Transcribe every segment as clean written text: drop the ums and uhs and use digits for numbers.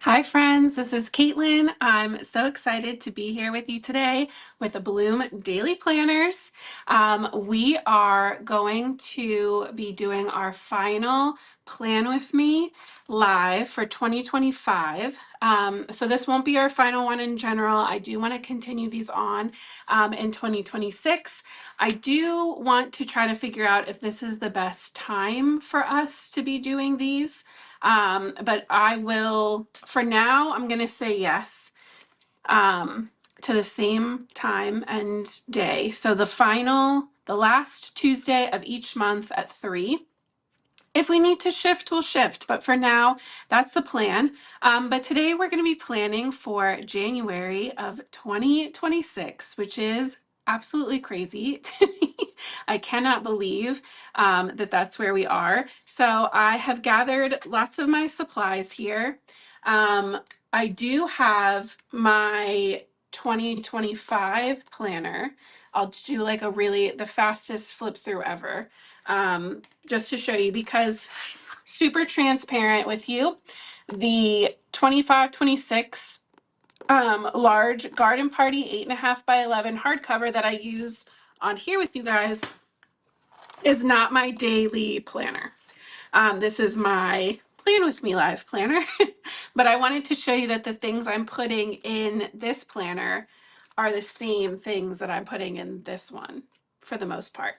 Hi, friends. This is Caitlin. I'm so excited to be here with you today with the Bloom Daily Planners. We are going to be doing our final Plan With Me live for 2025. So this won't be our final one in general. I do want to continue these on in 2026. I do want to try to figure out if this is the best time for us to be doing these. But I will, for now, I'm going to say yes to the same time and day. So the last Tuesday of each month at 3. If we need to shift, we'll shift. But for now, that's the plan. But today we're going to be planning for January of 2026, which is absolutely crazy to me. I cannot believe that that's where we are. So I have gathered lots of my supplies here. I do have my 2025 planner. I'll do like the fastest flip through ever. Just to show you, because super transparent with you, the 25-26 large garden party 8.5 by 11 hardcover that I use on here with you guys is not my daily planner. This is my Plan With Me Live planner, but I wanted to show you that the things I'm putting in this planner are the same things that I'm putting in this one for the most part.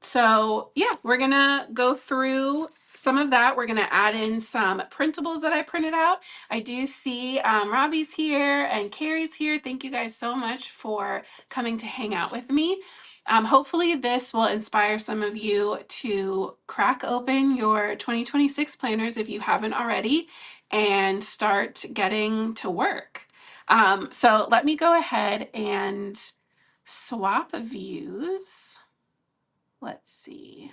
So yeah, we're gonna go through some of that. We're gonna add in some printables that I printed out. I do see Robbie's here and Carrie's here. Thank you guys so much for coming to hang out with me. Hopefully this will inspire some of you to crack open your 2026 planners if you haven't already and start getting to work. So let me go ahead and swap views. Let's see.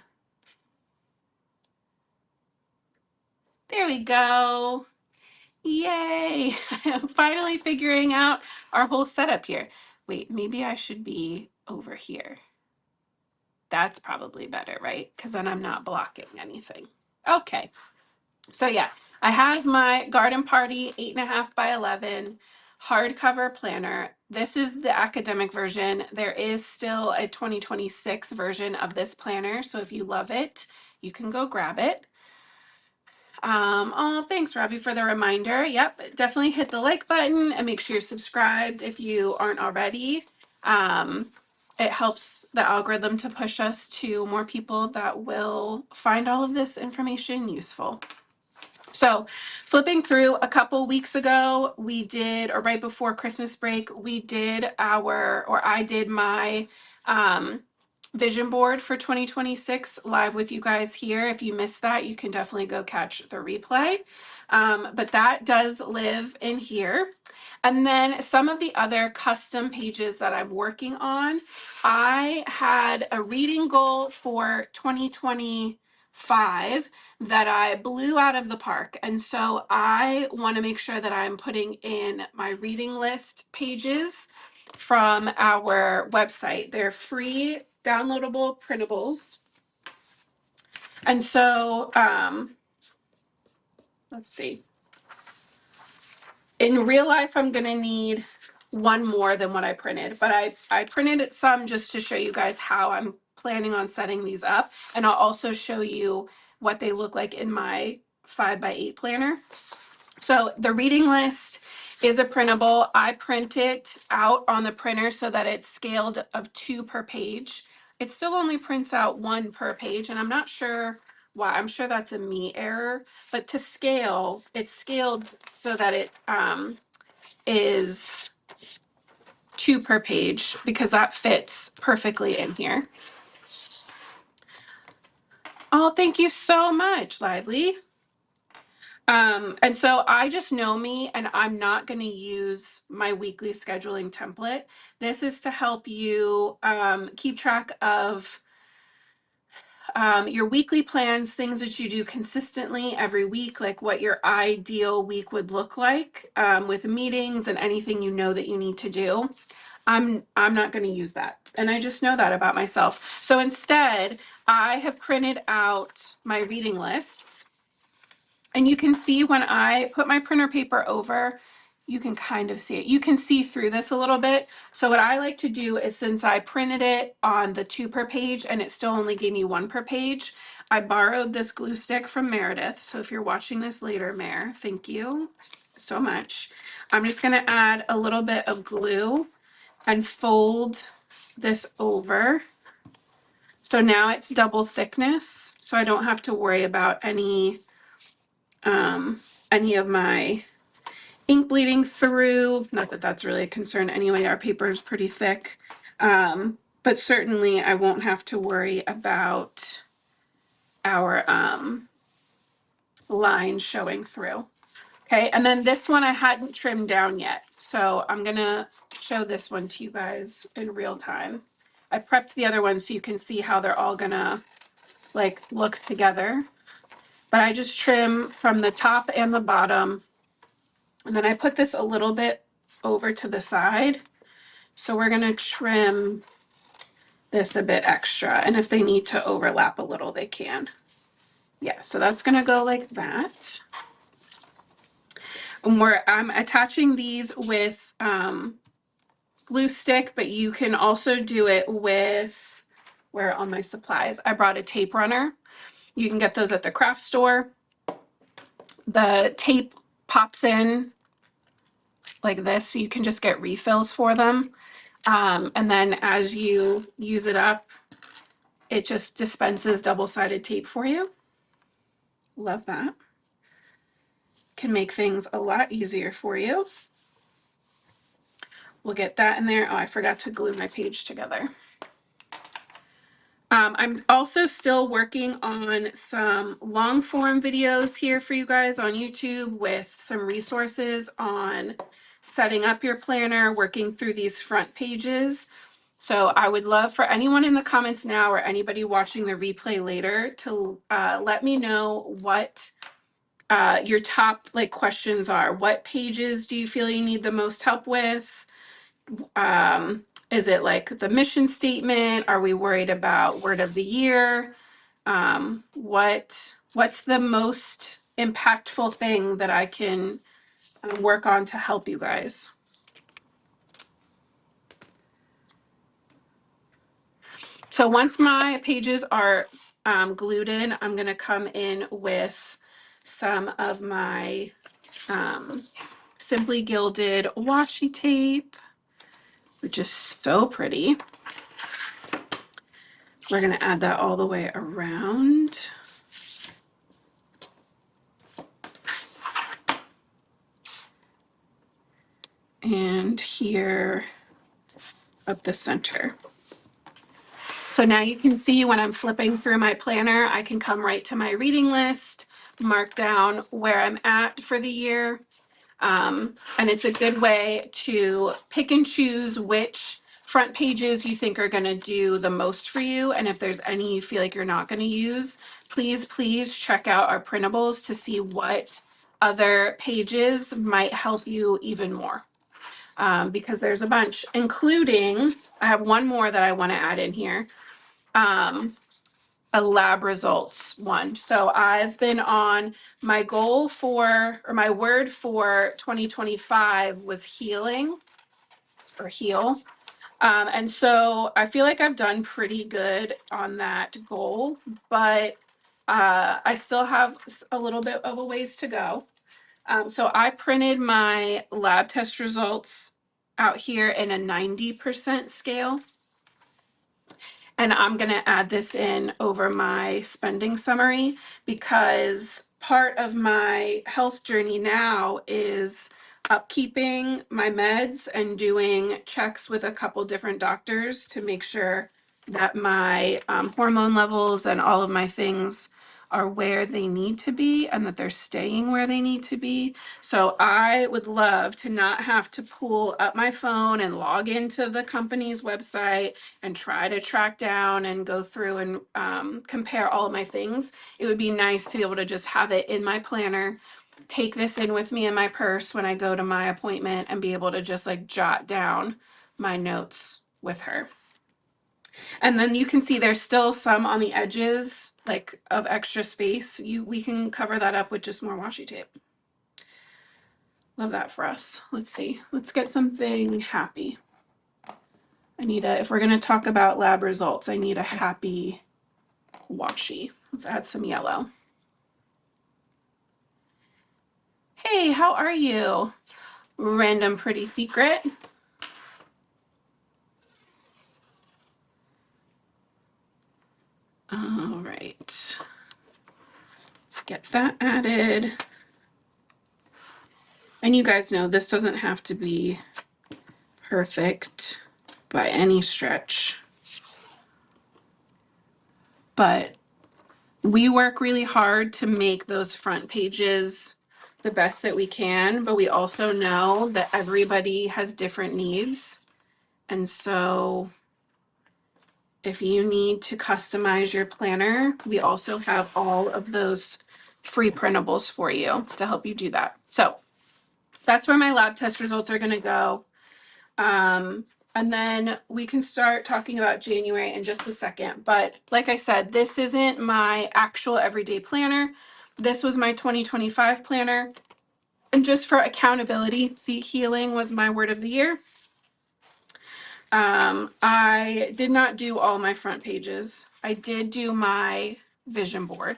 There we go. Yay. I'm finally figuring out our whole setup here. Wait, maybe I should be over here. That's probably better, right? Because then I'm not blocking anything. Okay. So yeah, I have my Garden Party 8.5 by 11 hardcover planner. This is the academic version. There is still a 2026 version of this planner. So if you love it, you can go grab it. Oh, thanks, Robbie, for the reminder. Yep, definitely hit the like button and make sure you're subscribed if you aren't already. It helps the algorithm to push us to more people that will find all of this information useful. So flipping through, a couple weeks ago, we did, or right before Christmas break, I did my vision board for 2026 live with you guys here. If you missed that, you can definitely go catch the replay. But that does live in here. And then some of the other custom pages that I'm working on, I had a reading goal for 2025 that I blew out of the park. And so I want to make sure that I'm putting in my reading list pages from our website. They're free downloadable printables. And so, let's see. In real life, I'm going to need one more than what I printed, but I printed it some just to show you guys how I'm planning on setting these up. And I'll also show you what they look like in my 5x8 planner. So the reading list is a printable. I print it out on the printer so that it's scaled of 2 per page. It still only prints out 1 per page, and I'm not sure why. I'm sure that's a me error, but to scale, it's scaled so that it is 2 per page because that fits perfectly in here. Oh, thank you so much, Lively. And so I just know me, and I'm not going to use my weekly scheduling template. This is to help you keep track of your weekly plans, things that you do consistently every week, like what your ideal week would look like with meetings and anything you know that you need to do. I'm not going to use that. And I just know that about myself. So instead, I have printed out my reading lists. And you can see when I put my printer paper over, you can kind of see it. You can see through this a little bit. So what I like to do is, since I printed it on the 2 per page and it still only gave me 1 per page, I borrowed this glue stick from Meredith. So if you're watching this later, Mare, thank you so much. I'm just gonna add a little bit of glue and fold this over. So now it's double thickness, so I don't have to worry about any of my ink bleeding through. Not that that's really a concern anyway, our paper is pretty thick. But certainly I won't have to worry about our line showing through. Okay, and then this one I hadn't trimmed down yet. So I'm gonna show this one to you guys in real time. I prepped the other one so you can see how they're all gonna like look together. But I just trim from the top and the bottom. And then I put this a little bit over to the side. So we're gonna trim this a bit extra. And if they need to overlap a little, they can. Yeah, so that's gonna go like that. And I'm attaching these with glue stick, but you can also do it with, where are all my supplies? I brought a tape runner. You can get those at the craft store. The tape pops in like this, so you can just get refills for them. And then as you use it up, it just dispenses double-sided tape for you. Love that. Can make things a lot easier for you. We'll get that in there. Oh, I forgot to glue my page together. I'm also still working on some long form videos here for you guys on YouTube with some resources on setting up your planner, working through these front pages. So I would love for anyone in the comments now or anybody watching the replay later to let me know what your top like questions are. What pages do you feel you need the most help with? Is it like the mission statement? Are we worried about word of the year? What's the most impactful thing that I can work on to help you guys? So once my pages are glued in, I'm gonna come in with some of my Simply Gilded washi tape, which is so pretty. We're gonna add that all the way around. And here up the center. So now you can see when I'm flipping through my planner, I can come right to my reading list, mark down where I'm at for the year. And it's a good way to pick and choose which front pages you think are going to do the most for you. And if there's any you feel like you're not going to use, please check out our printables to see what other pages might help you even more. Because there's a bunch, including, I have one more that I want to add in here. A lab results one. So I've been on my goal for, or my word for 2025 was healing or heal. And so I feel like I've done pretty good on that goal, but I still have a little bit of a ways to go. So I printed my lab test results out here in a 90% scale. And I'm going to add this in over my spending summary because part of my health journey now is upkeeping my meds and doing checks with a couple different doctors to make sure that my hormone levels and all of my things are where they need to be and that they're staying where they need to be. So I would love to not have to pull up my phone and log into the company's website and try to track down and go through and compare all of my things. It would be nice to be able to just have it in my planner, take this in with me in my purse when I go to my appointment and be able to just like jot down my notes with her. And then you can see there's still some on the edges, like of extra space. We can cover that up with just more washi tape. Love that for us. Let's see. Let's get something happy. If we're gonna talk about lab results, I need a happy washi. Let's add some yellow. Hey, how are you? Random pretty secret. All right. Let's get that added. And you guys know this doesn't have to be perfect by any stretch, but we work really hard to make those front pages the best that we can, but we also know that everybody has different needs. And so if you need to customize your planner, we also have all of those free printables for you to help you do that. So that's where my lab test results are going to go. And then we can start talking about January in just a second. But like I said, this isn't my actual everyday planner. This was my 2025 planner. And just for accountability, see, healing was my word of the year. I did not do all my front pages. I did do my vision board.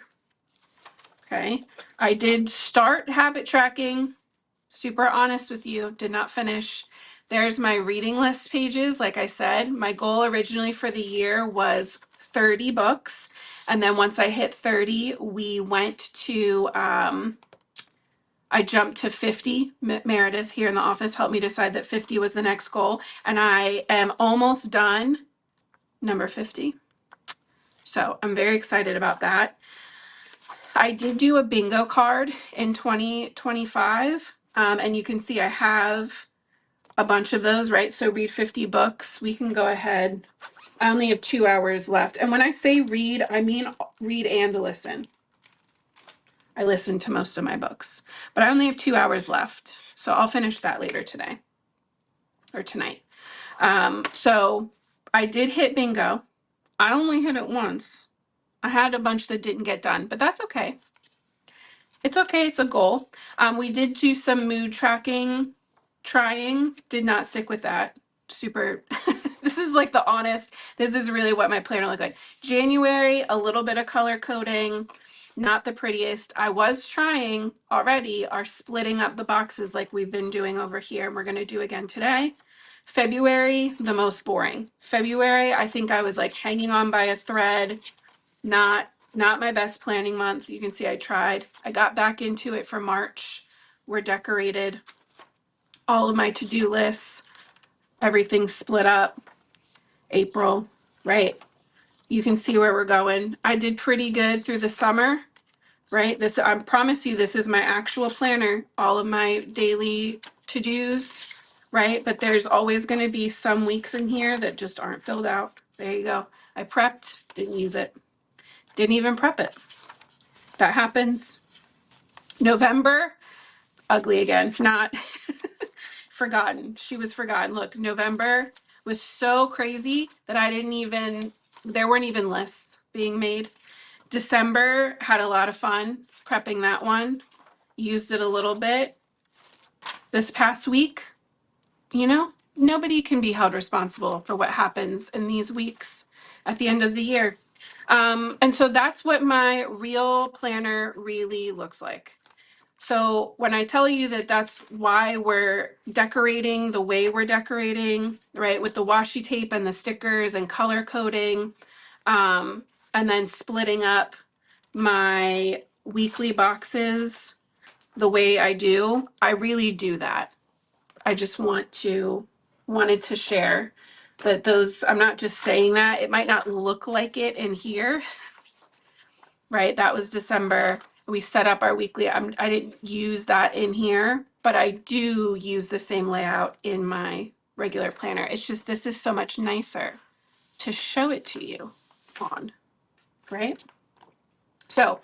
Okay. I did start habit tracking. Super honest with you, did not finish. There's my reading list pages. Like I said, my goal originally for the year was 30 books. And then once I hit 30, we went to, I jumped to 50. Meredith here in the office helped me decide that 50 was the next goal. And I am almost done, number 50. So I'm very excited about that. I did do a bingo card in 2025. And you can see I have a bunch of those, right? So read 50 books. We can go ahead. I only have 2 hours left. And when I say read, I mean read and listen. I listen to most of my books, but I only have 2 hours left. So I'll finish that later today or tonight. So I did hit bingo. I only hit it once. I had a bunch that didn't get done, but that's okay. It's okay. It's a goal. We did do some mood tracking, did not stick with that. Super. This is like the honest, this is really what my planner looked like. January, a little bit of color coding, not the prettiest. I was trying already are splitting up the boxes like we've been doing over here. And we're going to do again today. February, the most boring. February, I think I was like hanging on by a thread. Not my best planning month. You can see I tried. I got back into it for March. We're decorated. All of my to-do lists, everything's split up. April, right? You can see where we're going. I did pretty good through the summer, right? This, I promise you, this is my actual planner, all of my daily to-dos, right? But there's always going to be some weeks in here that just aren't filled out. There you go. I prepped, didn't use it. Didn't even prep it. That happens. November, ugly again, not forgotten. She was forgotten. Look, November was so crazy that there weren't even lists being made. December had a lot of fun prepping that one. Used it a little bit. This past week, nobody can be held responsible for what happens in these weeks at the end of the year. And so that's what my real planner really looks like. So when I tell you that that's why we're decorating the way we're decorating, right, with the washi tape and the stickers and color coding, and then splitting up my weekly boxes the way I do, I really do that. I just wanted to share that I'm not just saying that. It might not look like it in here, right? That was December. We set up our weekly. I didn't use that in here, but I do use the same layout in my regular planner. It's just this is so much nicer to show it to you on, right? So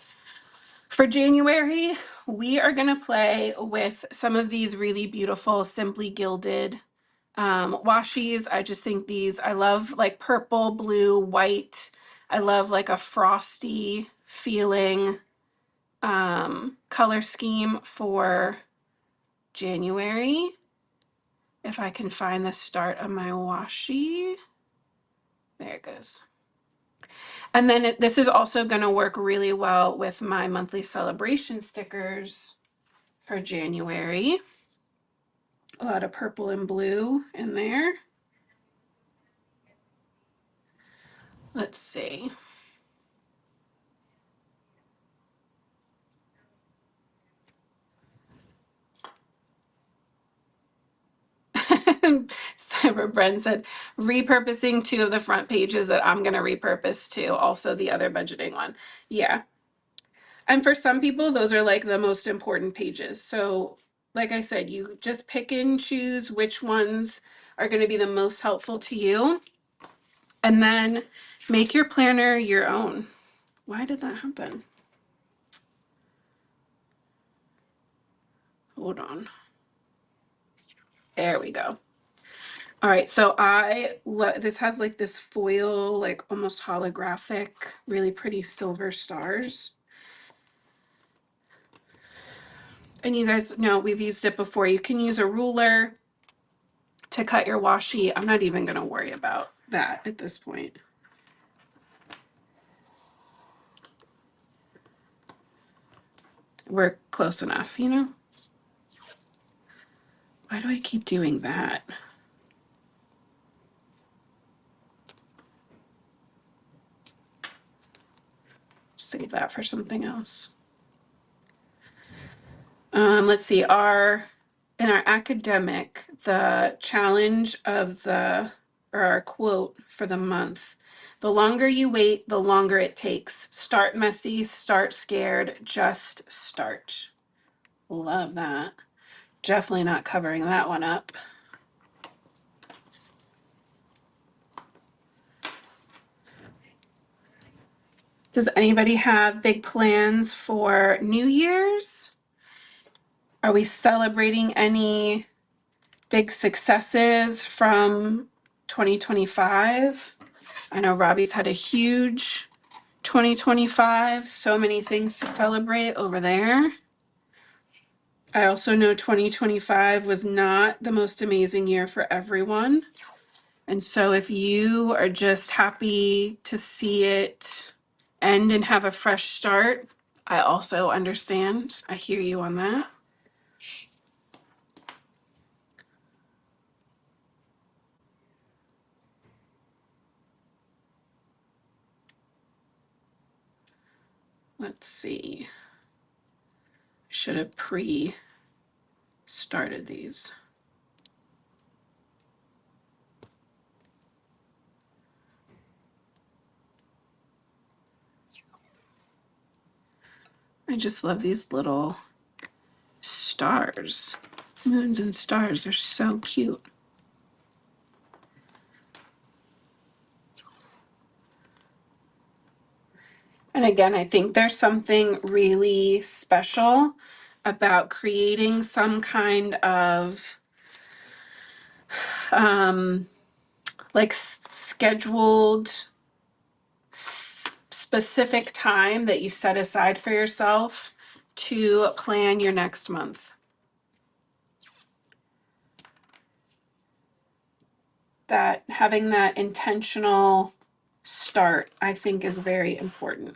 for January, we are going to play with some of these really beautiful Simply Gilded Washies, I just think these, I love like purple, blue, white. I love like a frosty feeling color scheme for January. If I can find the start of my washi. There it goes. And then this is also going to work really well with my monthly celebration stickers for January. A lot of purple and blue in there. Let's see. Cyber Brent said, repurposing 2 of the front pages that I'm going to repurpose too. Also the other budgeting one. Yeah. And for some people, those are like the most important pages. So like I said, you just pick and choose which ones are going to be the most helpful to you. And then make your planner your own. Why did that happen? Hold on. There we go. All right, so this has like this foil, like almost holographic, really pretty silver stars. And you guys know we've used it before. You can use a ruler to cut your washi. I'm not even gonna worry about that at this point. We're close enough, you know? Why do I keep doing that? Save that for something else. Let's see, in our academic, the challenge of or our quote for the month, the longer you wait, the longer it takes. Start messy, start scared, just start. Love that. Definitely not covering that one up. Does anybody have big plans for New Year's? Are we celebrating any big successes from 2025? I know Robbie's had a huge 2025, so many things to celebrate over there. I also know 2025 was not the most amazing year for everyone. And so if you are just happy to see it end and have a fresh start, I also understand. I hear you on that. Let's see. I should have pre-started these. I just love these little stars. Moons and stars are so cute. And again, I think there's something really special about creating some kind of like scheduled specific time that you set aside for yourself to plan your next month. That having that intentional start, I think, is very important.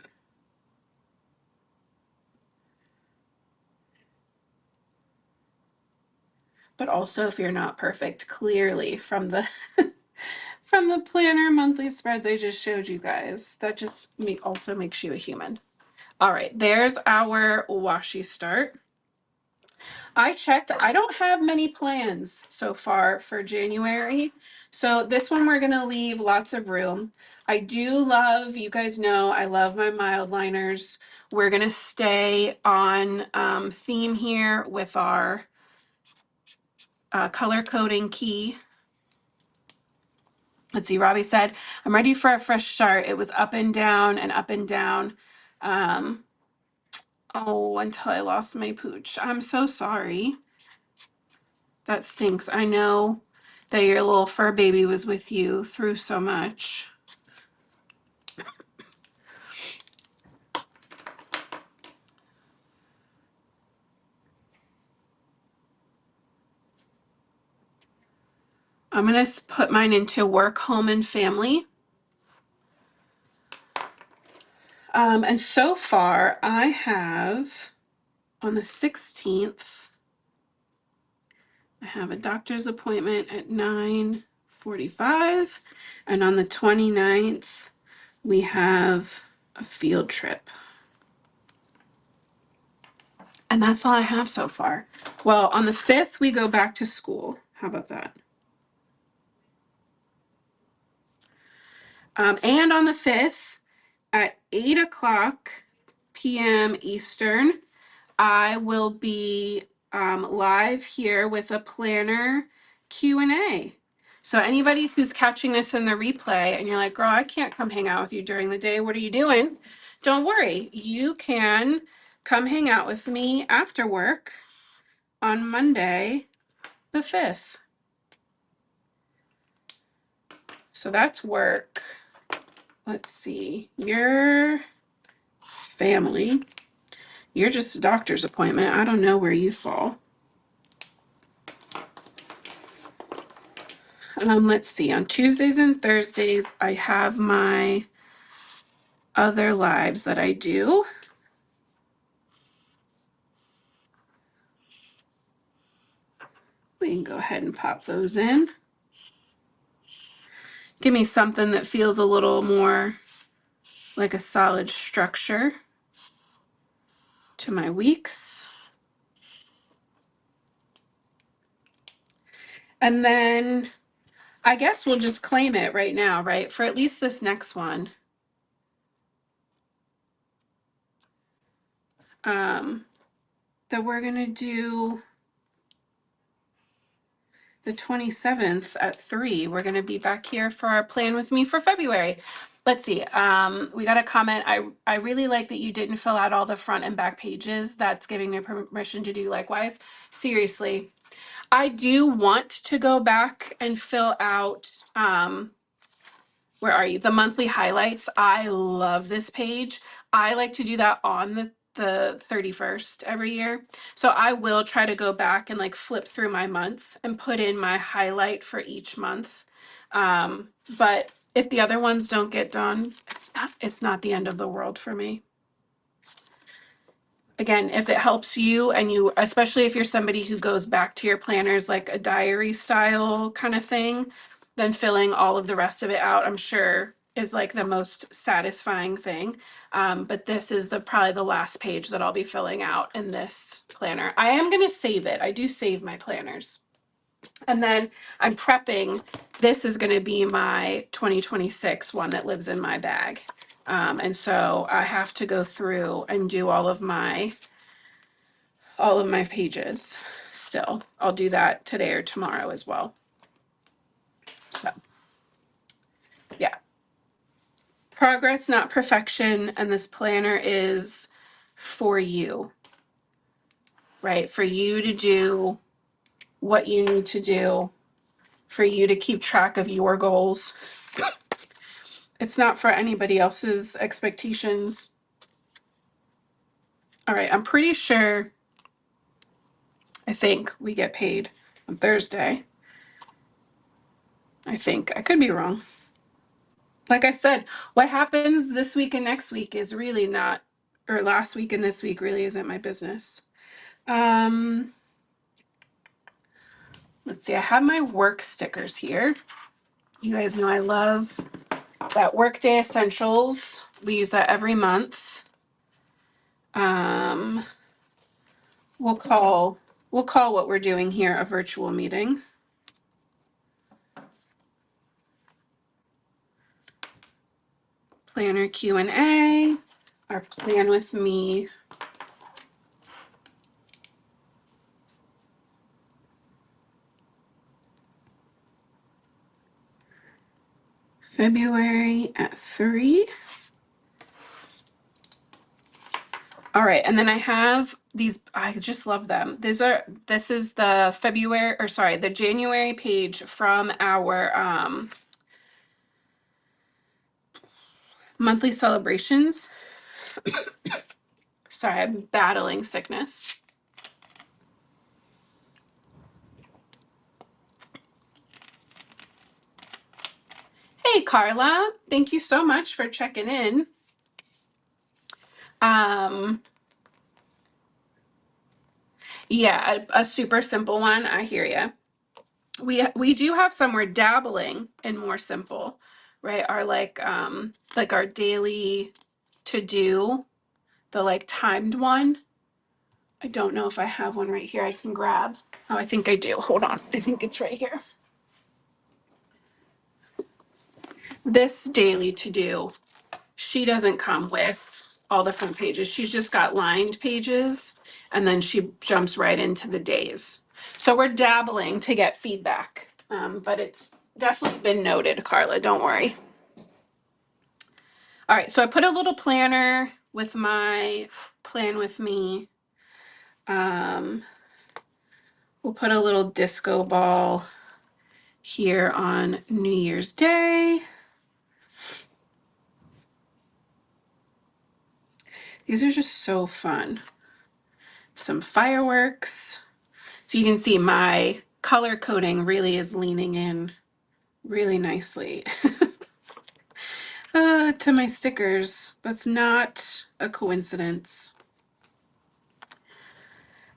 But also, if you're not perfect, clearly from the from the planner monthly spreads I just showed you guys, that just also makes you a human. All right, there's our washi start. I checked, I don't have many plans so far for January. So this one we're gonna leave lots of room. I do love, you guys know, I love my mild liners. We're gonna stay on theme here with our color coding key. Let's see, Robbie said, I'm ready for a fresh start. It was up and down and up and down. Oh, until I lost my pooch. I'm so sorry. That stinks. I know that your little fur baby was with you through so much. I'm going to put mine into work, home, and family. And so far, I have on the 16th, I have a doctor's appointment at 9:45. And on the 29th, we have a field trip. And that's all I have so far. Well, on the 5th, we go back to school. How about that? And on the 5th at 8 p.m. Eastern, I will be live here with a planner Q&A. So anybody who's catching this in the replay and you're like, girl, I can't come hang out with you during the day. What are you doing? Don't worry. You can come hang out with me after work on Monday, the 5th. So that's work. Let's see. Your family. You're just a doctor's appointment. I don't know where you fall. Let's see. On Tuesdays and Thursdays, I have my other lives that I do. We can go ahead and pop those in. Give me something that feels a little more like a solid structure to my weeks. And then I guess we'll just claim it right now, right? For at least this next one. That we're going to do the 27th at 3. We're going to be back here for our plan with me for February. Let's see. We got a comment. I really like that you didn't fill out all the front and back pages. That's giving me permission to do likewise. Seriously. I do want to go back and fill out, where are you? The monthly highlights. I love this page. I like to do that on the 31st every year. So I will try to go back and like flip through my months and put in my highlight for each month. But if the other ones don't get done, it's not the end of the world for me. Again, if it helps you and you, especially if you're somebody who goes back to your planners like a diary style kind of thing, then filling all of the rest of it out, I'm sure is like the most satisfying thing. But this is probably the last page that I'll be filling out in this planner. I am going to save it. I do save my planners. And then I'm prepping. This is going to be my 2026 one that lives in my bag. And so I have to go through and do all of my pages still. I'll do that today or tomorrow as well. So yeah, progress, not perfection. And this planner is for you, right? For you to do what you need to do, for you to keep track of your goals. It's not for anybody else's expectations. All right, I'm pretty sure, I think we get paid on Thursday. I think. I could be wrong. Like I said, what happens this week and next week is really not, or last week and this week really isn't my business. Let's see, I have my work stickers here. You guys know I love that Workday Essentials. We use that every month. We'll call what we're doing here a virtual meeting. Planner Q&A, our plan with me. February at 3. All right, and then I have These, I just love them. This is the January page from our monthly celebrations. Sorry, I'm battling sickness. Hey, Carla. Thank you so much for checking in. Yeah, a super simple one. I hear you. We do have some we're dabbling in more simple, right? Our like our daily to do, the like timed one. I don't know if I have one right here I can grab. Oh, I think I do. Hold on. I think it's right here. This daily to do, she doesn't come with all the front pages. She's just got lined pages, and then she jumps right into the days. So we're dabbling to get feedback, but it's definitely been noted, Carla. Don't worry. All right, so I put a little planner with my plan with me. We'll put a little disco ball here on New Year's Day. These are just so fun. Some fireworks. So you can see my color coding really is leaning in really nicely to my stickers. That's not a coincidence.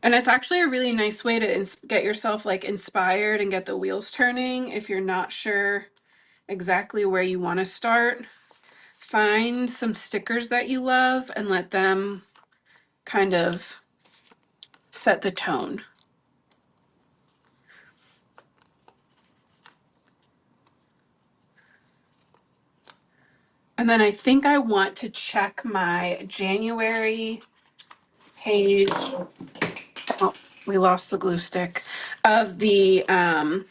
And it's actually a really nice way to get yourself like inspired and get the wheels turning if you're not sure exactly where you want to start. Find some stickers that you love and let them kind of set the tone. And then I think I want to check my January page. Oh, we lost the glue stick of the our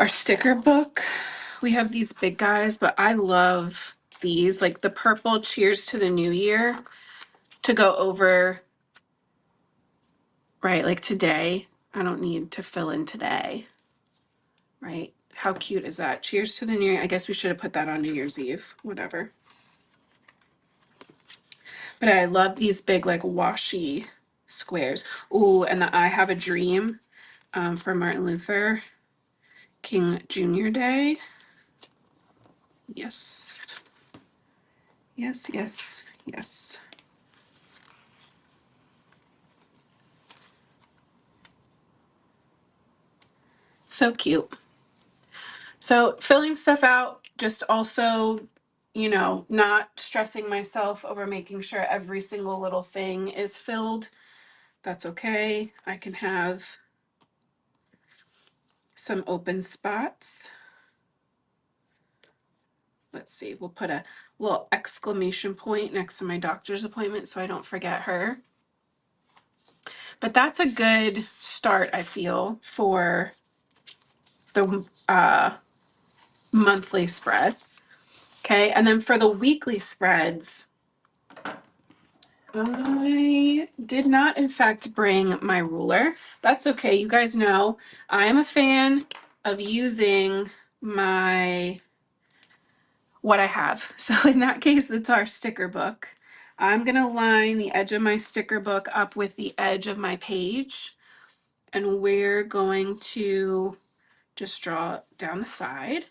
sticker book. We have these big guys, but I love these, like the purple cheers to the new year, to go over, right? Like today, I don't need to fill in today, right? How cute is that? Cheers to the new year. I guess we should have put that on New Year's Eve, whatever. But I love these big like washi squares. Ooh, and the I Have a Dream for Martin Luther King Jr. Day. Yes. Yes, yes, yes. So cute. So filling stuff out, just also, you know, not stressing myself over making sure every single little thing is filled. That's okay. I can have some open spots. Let's see, we'll put a little exclamation point next to my doctor's appointment so I don't forget her. But that's a good start, I feel, for the monthly spread. Okay, and then for the weekly spreads, I did not, in fact, bring my ruler. That's okay. You guys know I am a fan of using what I have. So in that case, it's our sticker book. I'm going to line the edge of my sticker book up with the edge of my page, and we're going to just draw down the side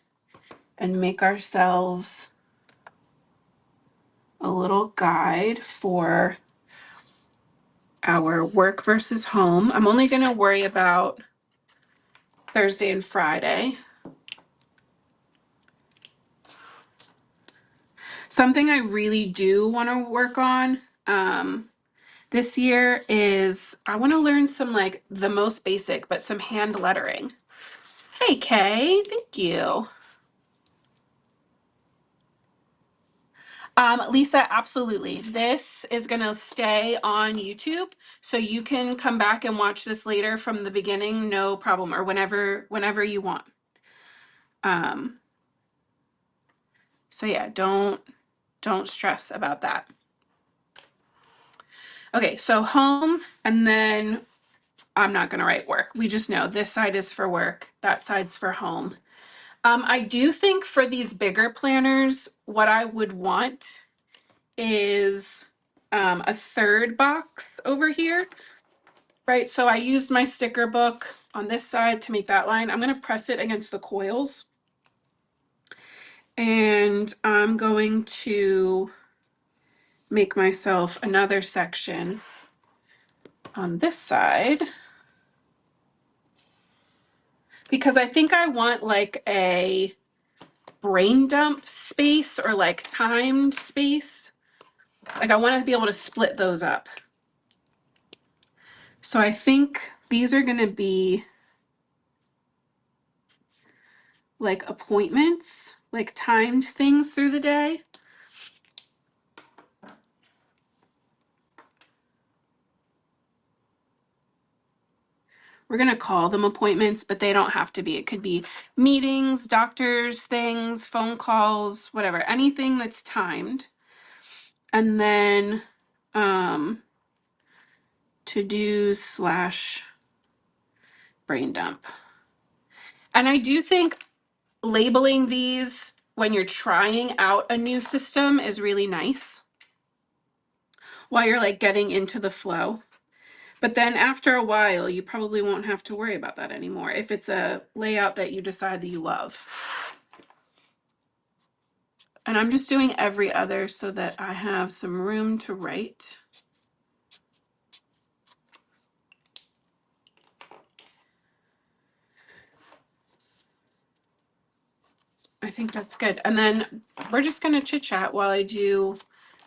and make ourselves a little guide for our work versus home. I'm only going to worry about Thursday and Friday. Something I really do want to work on this year is I want to learn some like the most basic, but some hand lettering. Hey, Kay, thank you. Lisa, absolutely. This is going to stay on YouTube, so you can come back and watch this later from the beginning, no problem, or whenever you want. So yeah, don't stress about that. Okay, so home, and then I'm not going to write work. We just know this side is for work, that side's for home. I do think for these bigger planners, what I would want is a third box over here, right? So I used my sticker book on this side to make that line. I'm going to press it against the coils. And I'm going to make myself another section on this side, because I think I want like a brain dump space or like timed space. Like I want to be able to split those up. So I think these are going to be like appointments, like timed things through the day. We're going to call them appointments, but they don't have to be. It could be meetings, doctors, things, phone calls, whatever, anything that's timed. And then to-dos slash brain dump. And I do think labeling these when you're trying out a new system is really nice while you're like getting into the flow. But then after a while, you probably won't have to worry about that anymore if it's a layout that you decide that you love. And I'm just doing every other so that I have some room to write. I think that's good. And then we're just going to chit chat while I do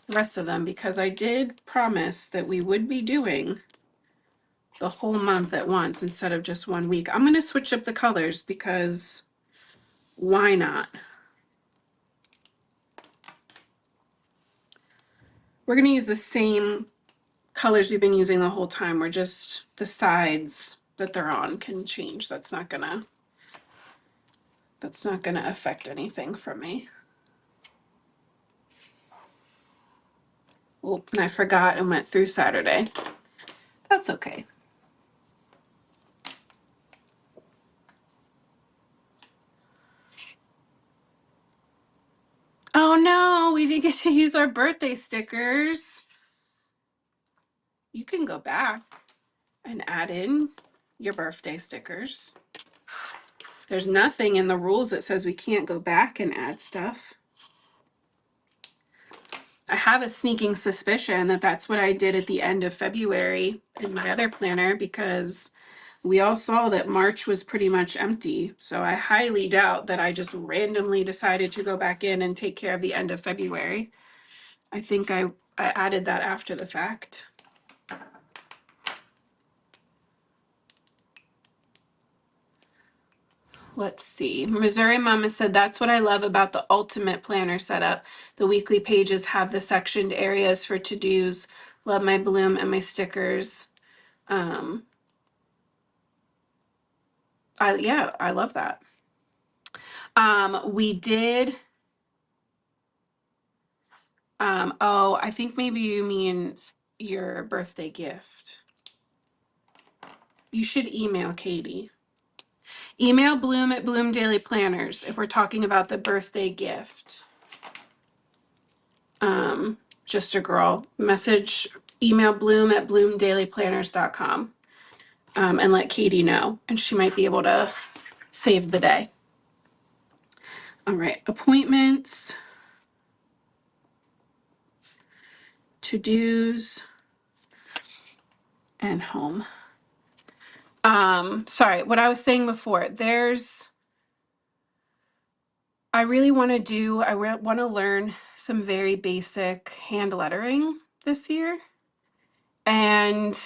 the rest of them, because I did promise that we would be doing the whole month at once instead of just 1 week. I'm going to switch up the colors because why not? We're going to use the same colors we've been using the whole time. We're just, the sides that they're on can change. That's not gonna affect anything for me. Oh, and I forgot and went through Saturday. That's okay. Oh no, we didn't get to use our birthday stickers. You can go back and add in your birthday stickers. There's nothing in the rules that says we can't go back and add stuff. I have a sneaking suspicion that that's what I did at the end of February in my other planner, because we all saw that March was pretty much empty. So I highly doubt that I just randomly decided to go back in and take care of the end of February. I think I added that after the fact. Let's see. Missouri Mama said, that's what I love about the ultimate planner setup. The weekly pages have the sectioned areas for to-dos. Love my bloom and my stickers. Yeah, I love that. We did, oh, I think maybe you mean your birthday gift. You should email Katie. Email Bloom at Bloom Daily Planners if we're talking about the birthday gift. Just a girl. Message, email Bloom at bloomdailyplanners.com and let Katie know, and she might be able to save the day. All right, appointments, to-dos, and home. Sorry, what I was saying before, I really want to learn some very basic hand lettering this year. And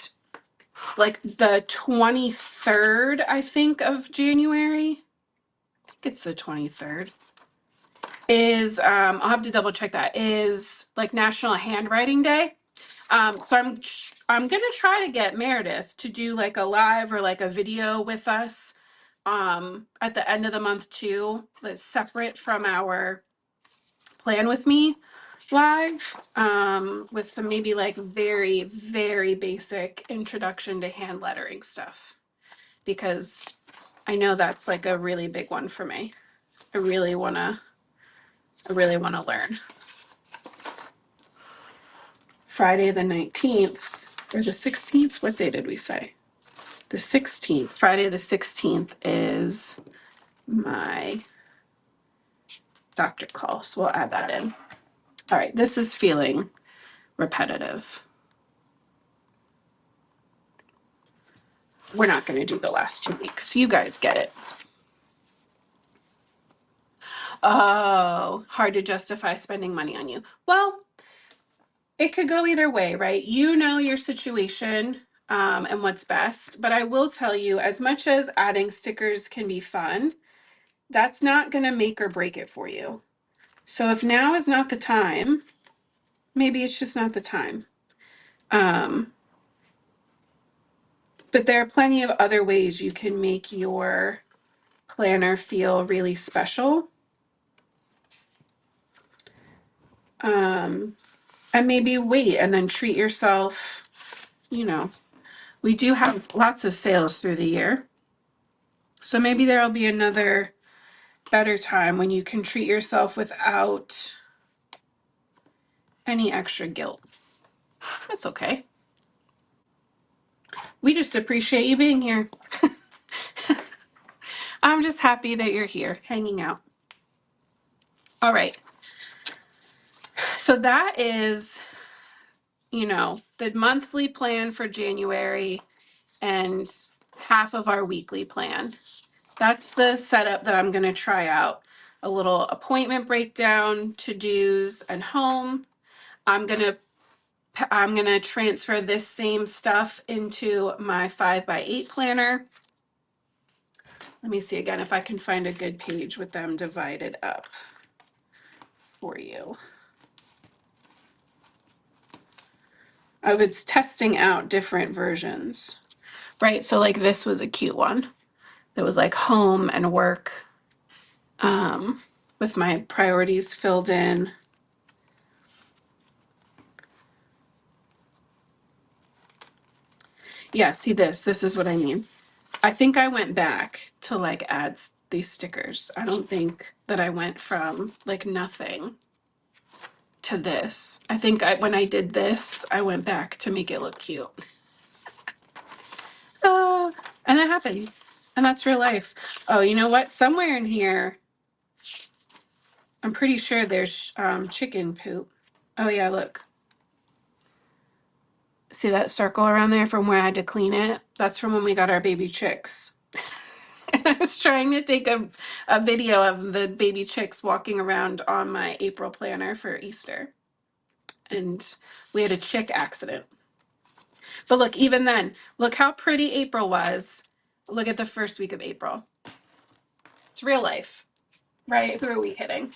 like the 23rd, I think, of January, I think it's the 23rd, is, I'll have to double check that, is like National Handwriting Day. So I'm gonna try to get Meredith to do like a live or like a video with us at the end of the month too, that's separate from our plan with me, live with some maybe like very, very basic introduction to hand lettering stuff, because I know that's like a really big one for me. I really wanna learn. Friday the 19th or the 16th, what day did we say? The 16th, Friday the 16th is my doctor call, so we'll add that in. All right, this is feeling repetitive. We're not going to do the last 2 weeks. You guys get it. Oh, hard to justify spending money on you. Well, it could go either way, right? You know your situation and what's best. But I will tell you, as much as adding stickers can be fun, that's not going to make or break it for you. So if now is not the time, maybe it's just not the time. But there are plenty of other ways you can make your planner feel really special. And maybe wait and then treat yourself. You know, we do have lots of sales through the year. So maybe there'll be another better time when you can treat yourself without any extra guilt. That's okay. We just appreciate you being here. I'm just happy that you're here hanging out. All right. So that is, you know, the monthly plan for January and half of our weekly plan. That's the setup that I'm going to try out. A little appointment breakdown, to-dos, and home. I'm going to transfer this same stuff into my 5x8 planner. Let me see again if I can find a good page with them divided up for you. I was testing out different versions, right? So like this was a cute one. That was like home and work with my priorities filled in. Yeah, see this is what I mean. I think I went back to like add these stickers. I don't think that I went from like nothing to this. I think when I did this, I went back to make it look cute. And that happens. And that's real life. Oh, you know what? Somewhere in here, I'm pretty sure there's chicken poop. Oh yeah, look. See that circle around there from where I had to clean it? That's from when we got our baby chicks. And I was trying to take a video of the baby chicks walking around on my April planner for Easter. And we had a chick accident. But look, even then, look how pretty April was. Look at the first week of April. It's real life, right? Who are we kidding?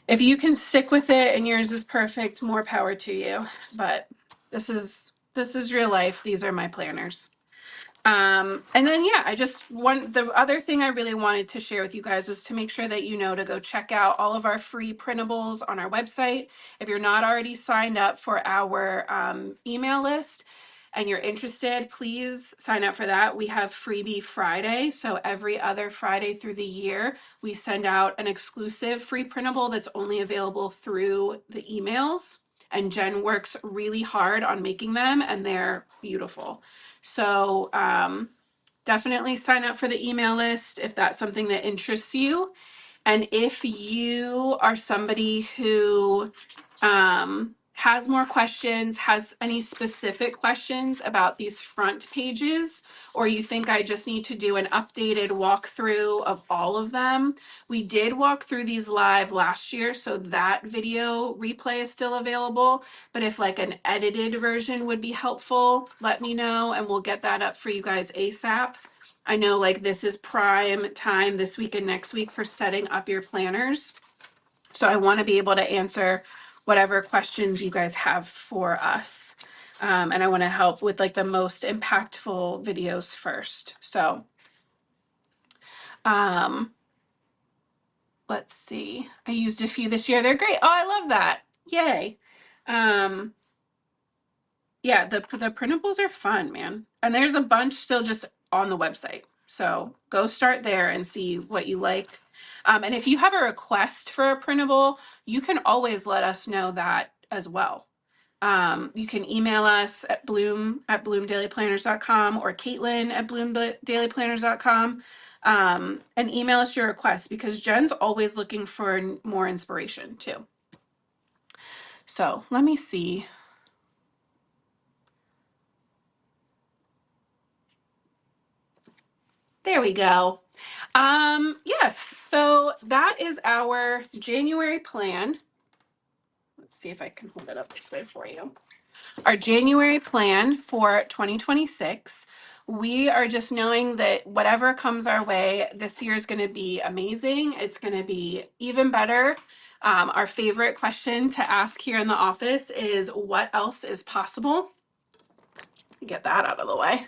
If you can stick with it and yours is perfect, more power to you. But this is real life. These are my planners. And then, yeah, the other thing I really wanted to share with you guys was to make sure that you know to go check out all of our free printables on our website. If you're not already signed up for our email list and you're interested, please sign up for that. We have Freebie Friday. So every other Friday through the year, we send out an exclusive free printable that's only available through the emails. And Jen works really hard on making them, and they're beautiful. So definitely sign up for the email list if that's something that interests you. And if you are somebody who has more questions, has any specific questions about these front pages, or you think I just need to do an updated walkthrough of all of them, we did walk through these live last year, so that video replay is still available. But if like an edited version would be helpful, let me know and we'll get that up for you guys ASAP. I know like this is prime time this week and next week for setting up your planners. So I want to be able to answer whatever questions you guys have for us. And I want to help with like the most impactful videos first. So let's see. I used a few this year. They're great. Oh, I love that. Yay. Um, yeah, the printables are fun, man. And there's a bunch still just on the website. So go start there and see what you like. And if you have a request for a printable, you can always let us know that as well. You can email us at bloom@bloomdailyplanners.com or Caitlin at bloomdailyplanners.com, and email us your requests because Jen's always looking for more inspiration too. So let me see. There we go. Yeah, so that is our January plan. Let's see if I can hold it up this way for you. Our January plan for 2026. We are just knowing that whatever comes our way, this year is going to be amazing. It's going to be even better. Our favorite question to ask here in the office is what else is possible? Get that out of the way.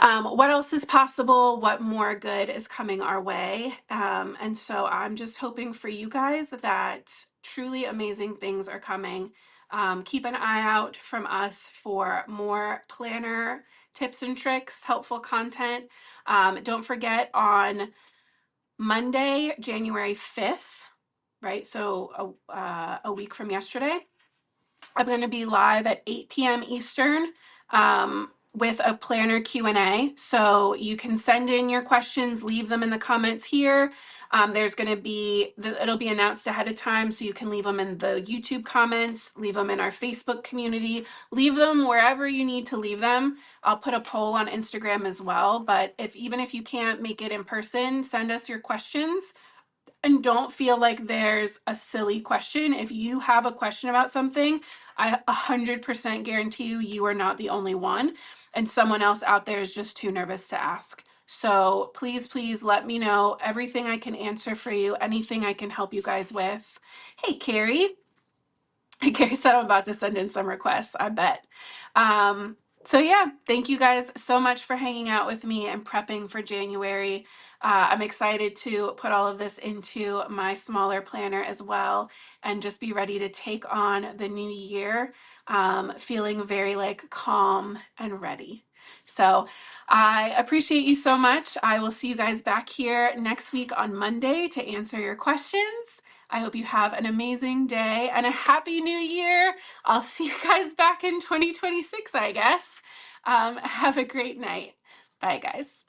What else is possible? What more good is coming our way? And so I'm just hoping for you guys that truly amazing things are coming. Keep an eye out from us for more planner tips and tricks, helpful content. Don't forget on Monday, January 5th, right? So a week from yesterday, I'm going to be live at 8 p.m. Eastern with a planner Q&A. So you can send in your questions, leave them in the comments here. There's going to be, it'll be announced ahead of time, so you can leave them in the YouTube comments, leave them in our Facebook community, leave them wherever you need to leave them. I'll put a poll on Instagram as well, but even if you can't make it in person, send us your questions. And don't feel like there's a silly question. If you have a question about something, I 100% guarantee you are not the only one, and someone else out there is just too nervous to ask. So please, please let me know everything I can answer for you, anything I can help you guys with. Hey, Carrie. Carrie said I'm about to send in some requests, I bet. So yeah, thank you guys so much for hanging out with me and prepping for January. I'm excited to put all of this into my smaller planner as well and just be ready to take on the new year, feeling very like calm and ready. So I appreciate you so much. I will see you guys back here next week on Monday to answer your questions. I hope you have an amazing day and a happy new year. I'll see you guys back in 2026, I guess. Have a great night. Bye, guys.